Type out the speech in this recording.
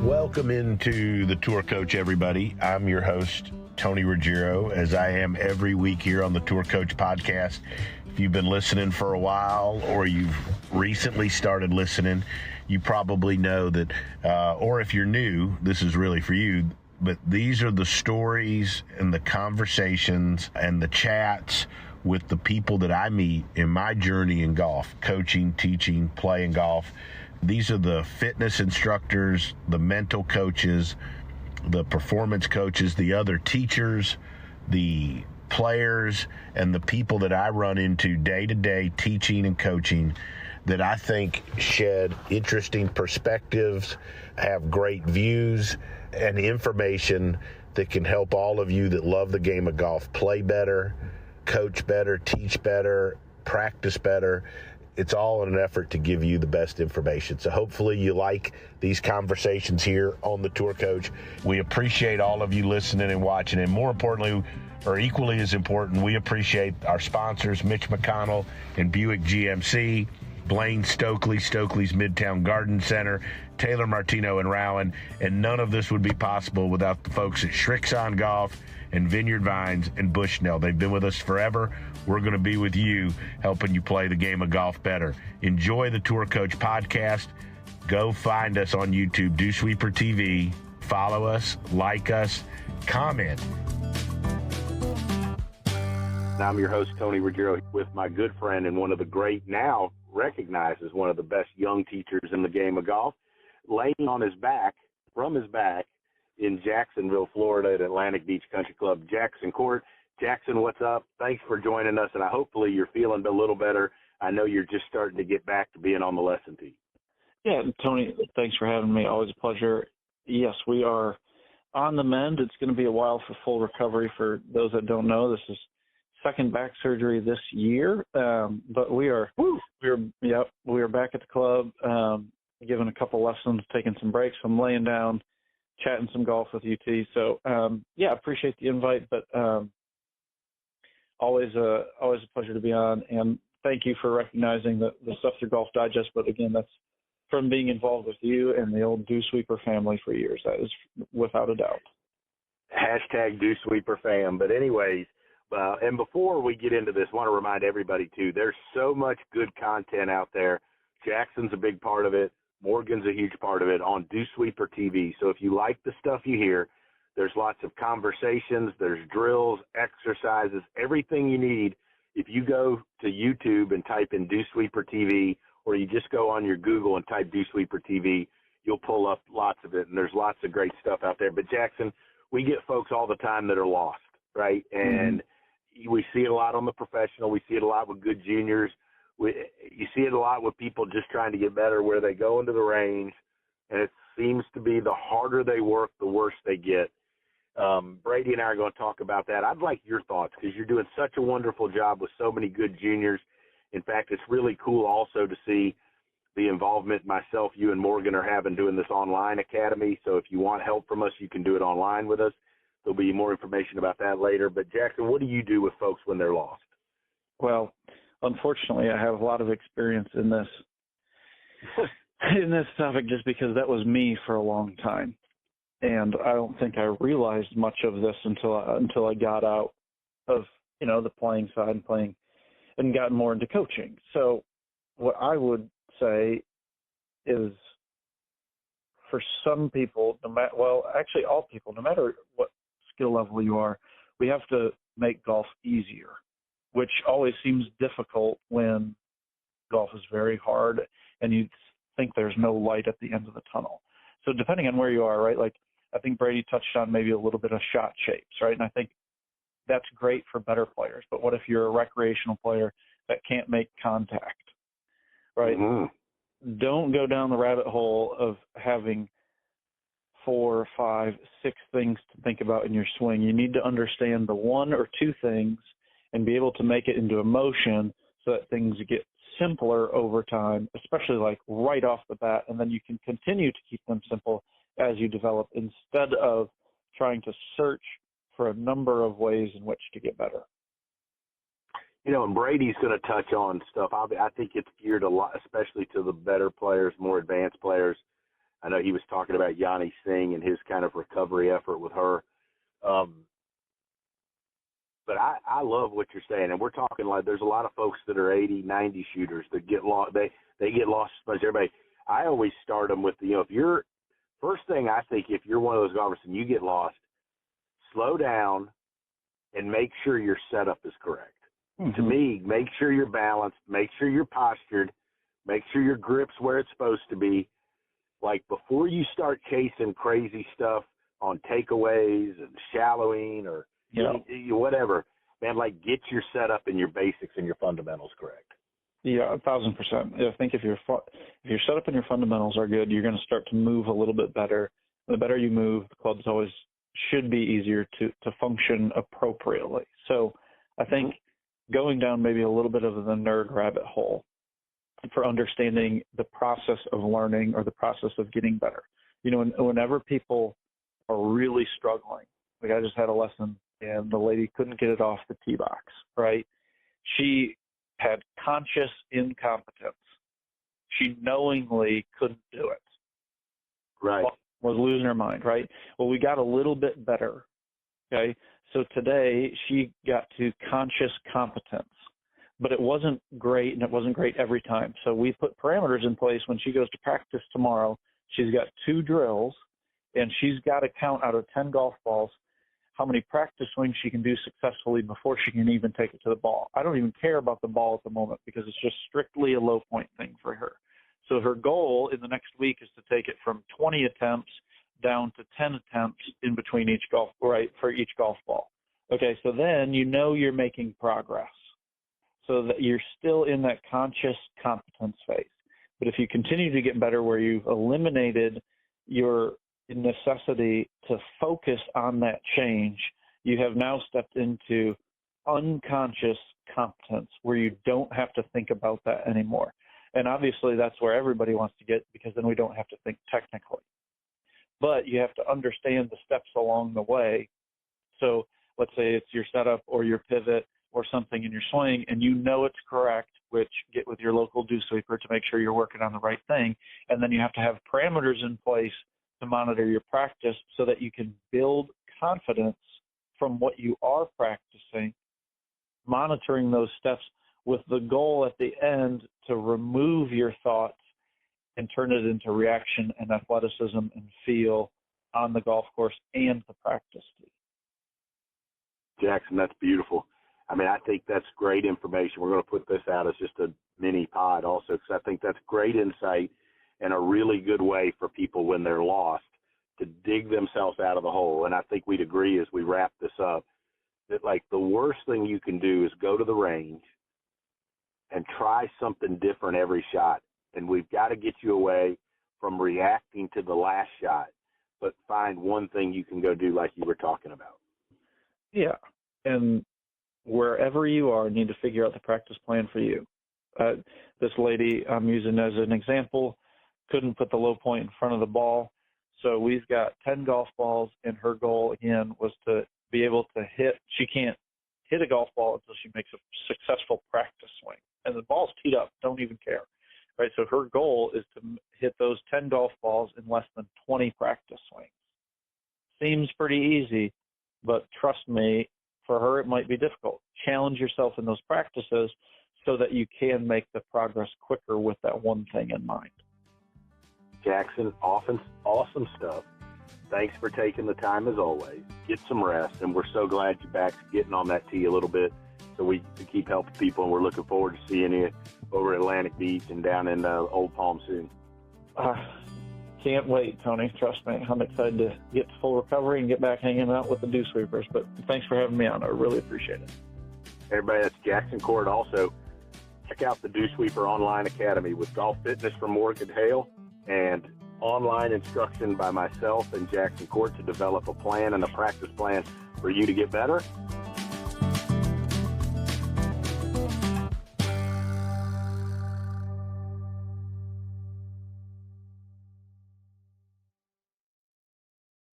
Welcome into the Tour Coach, everybody. I'm your host, Tony Ruggiero, as I am every week here on the Tour Coach podcast. If you've been listening for a while or you've recently started listening, you probably know that, or if you're new, this is really for you, but these are the stories and the conversations and the chats with the people that I meet in my journey in golf, coaching, teaching, playing golf. These are the fitness instructors, the mental coaches, the performance coaches, the other teachers, the players, and the people that I run into day to day teaching and coaching that I think shed interesting perspectives, have great views and information that can help all of you that love the game of golf play better, coach better, teach better, practice better. It's all in an effort to give you the best information. So hopefully you like these conversations here on the Tour Coach. We appreciate all of you listening and watching. And more importantly, or equally as important, we appreciate our sponsors, Mitch McConnell and Buick GMC, Blaine Stokely, Stokely's Midtown Garden Center, Taylor Martino and Rowan. And none of this would be possible without the folks at Shrixon Golf and Vineyard Vines and Bushnell. They've been with us forever. We're going to be with you, helping you play the game of golf better. Enjoy the Tour Coach podcast. Go find us on YouTube, Dew Sweeper TV. Follow us, like us, comment. I'm your host, Tony Ruggiero, with my good friend and one of the great, now recognized as one of the best young teachers in the game of golf, laying on his back, from his back, in Jacksonville, Florida at Atlantic Beach Country Club, Jackson Court. Jackson, what's up? Thanks for joining us, and hopefully you're feeling a little better. I know you're just starting to get back to being on the lesson tee. Yeah, Tony, thanks for having me. Always a pleasure. Yes, we are on the mend. It's going to be a while for full recovery. For those that don't know, this is second back surgery this year, but we are back at the club, giving a couple lessons, taking some breaks. I'm laying down, chatting some golf with UT. So, appreciate the invite, but always a pleasure to be on. And thank you for recognizing the stuff through Golf Digest. But again, that's from being involved with you and the old Dew Sweeper family for years. That is without a doubt. Hashtag Dew Sweeper fam. But anyways, and before we get into this, I want to remind everybody too, there's so much good content out there. Jackson's a big part of it. Morgan's a huge part of it on Dew Sweeper TV. So if you like the stuff you hear, there's lots of conversations, there's drills, exercises, everything you need. If you go to YouTube and type in Dew Sweeper TV, or you just go on your Google and type Dew Sweeper TV, you'll pull up lots of it, and there's lots of great stuff out there. But Jackson, we get folks all the time that are lost, right? And we see it a lot on the professional. We see it a lot with good juniors. You see it a lot with people just trying to get better, where they go into the range, and it seems to be the harder they work, the worse they get. Brady and I are going to talk about that. I'd like your thoughts, because you're doing such a wonderful job with so many good juniors. In fact, it's really cool also to see the involvement myself, you, and Morgan are having doing this online academy. So if you want help from us, you can do it online with us. There'll be more information about that later. But, Jackson, what do you do with folks when they're lost? Well, unfortunately, I have a lot of experience in this topic, just because that was me for a long time. And I don't think I realized much of this until I got out of, the playing side and playing and gotten more into coaching. So what I would say is, for some people, all people, no matter what skill level you are, we have to make golf easier, which always seems difficult when golf is very hard and you think there's no light at the end of the tunnel. So depending on where you are, right, like I think Brady touched on maybe a little bit of shot shapes, right? And I think that's great for better players. But what if you're a recreational player that can't make contact, right? Mm-hmm. Don't go down the rabbit hole of having 4, 5, 6 things to think about in your swing. You need to understand the 1 or 2 things and be able to make it into a motion so that things get simpler over time, especially like right off the bat, and then you can continue to keep them simple as you develop, instead of trying to search for a number of ways in which to get better. And Brady's going to touch on stuff. I think it's geared a lot, especially to the better players, more advanced players. I know he was talking about Yanni Singh and his kind of recovery effort with her. But I love what you're saying, and we're talking like there's a lot of folks that are 80, 90 shooters that get lost. They get lost as much as everybody. I always start them with if you're first thing I think if you're one of those golfers and you get lost, slow down and make sure your setup is correct. Mm-hmm. To me, make sure you're balanced, make sure you're postured, make sure your grip's where it's supposed to be. Like before you start chasing crazy stuff on takeaways and shallowing or whatever, man, like get your setup and your basics and your fundamentals correct. Yeah, 1,000%. I think if your setup and your fundamentals are good, you're going to start to move a little bit better. The better you move, the clubs always should be easier to function appropriately. So I think going down maybe a little bit of the nerd rabbit hole for understanding the process of learning or the process of getting better. Whenever people are really struggling, like I just had a lesson and the lady couldn't get it off the tee box, right? She had conscious incompetence. She knowingly couldn't do it. Right. Was losing her mind, right? Well, we got a little bit better, okay? So today she got to conscious competence, but it wasn't great, and it wasn't great every time. So we put parameters in place. When she goes to practice tomorrow, she's got 2 drills, and she's got to count out of 10 golf balls how many practice swings she can do successfully before she can even take it to the ball. I don't even care about the ball at the moment because it's just strictly a low point thing for her. So her goal in the next week is to take it from 20 attempts down to 10 attempts in between each golf, right, for each golf ball. Okay, so then you're making progress so that you're still in that conscious competence phase. But if you continue to get better where you've eliminated your necessity to focus on that change, you have now stepped into unconscious competence where you don't have to think about that anymore. And obviously that's where everybody wants to get, because then we don't have to think technically. But you have to understand the steps along the way. So let's say it's your setup or your pivot or something in your swing, and it's correct, which get with your local dew sweeper to make sure you're working on the right thing. And then you have to have parameters in place to monitor your practice so that you can build confidence from what you are practicing, monitoring those steps with the goal at the end to remove your thoughts and turn it into reaction and athleticism and feel on the golf course and the practice tee. Jackson, that's beautiful. I mean, I think that's great information. We're going to put this out as just a mini pod also, because I think that's great insight and a really good way for people when they're lost to dig themselves out of the hole. And I think we'd agree as we wrap this up that like the worst thing you can do is go to the range and try something different every shot. And we've got to get you away from reacting to the last shot, but find one thing you can go do like you were talking about. Yeah. And wherever you are, need to figure out the practice plan for you. This lady I'm using as an example couldn't put the low point in front of the ball. So we've got 10 golf balls, and her goal, again, was to be able to hit. She can't hit a golf ball until she makes a successful practice swing. And the ball's teed up, don't even care. Right? So her goal is to hit those 10 golf balls in less than 20 practice swings. Seems pretty easy, but trust me, for her it might be difficult. Challenge yourself in those practices so that you can make the progress quicker with that one thing in mind. Jackson, awesome stuff. Thanks for taking the time as always. Get some rest, and we're so glad you're back getting on that tee a little bit so we can keep helping people, and we're looking forward to seeing you over at Atlantic Beach and down in Old Palm soon. Can't wait, Tony. Trust me. I'm excited to get to full recovery and get back hanging out with the dew sweepers, but thanks for having me on. I really appreciate it. Everybody, that's Jackson Court. Also, check out the Dew Sweeper Online Academy with golf fitness from Morgan Hale and online instruction by myself and Jackson Court to develop a plan and a practice plan for you to get better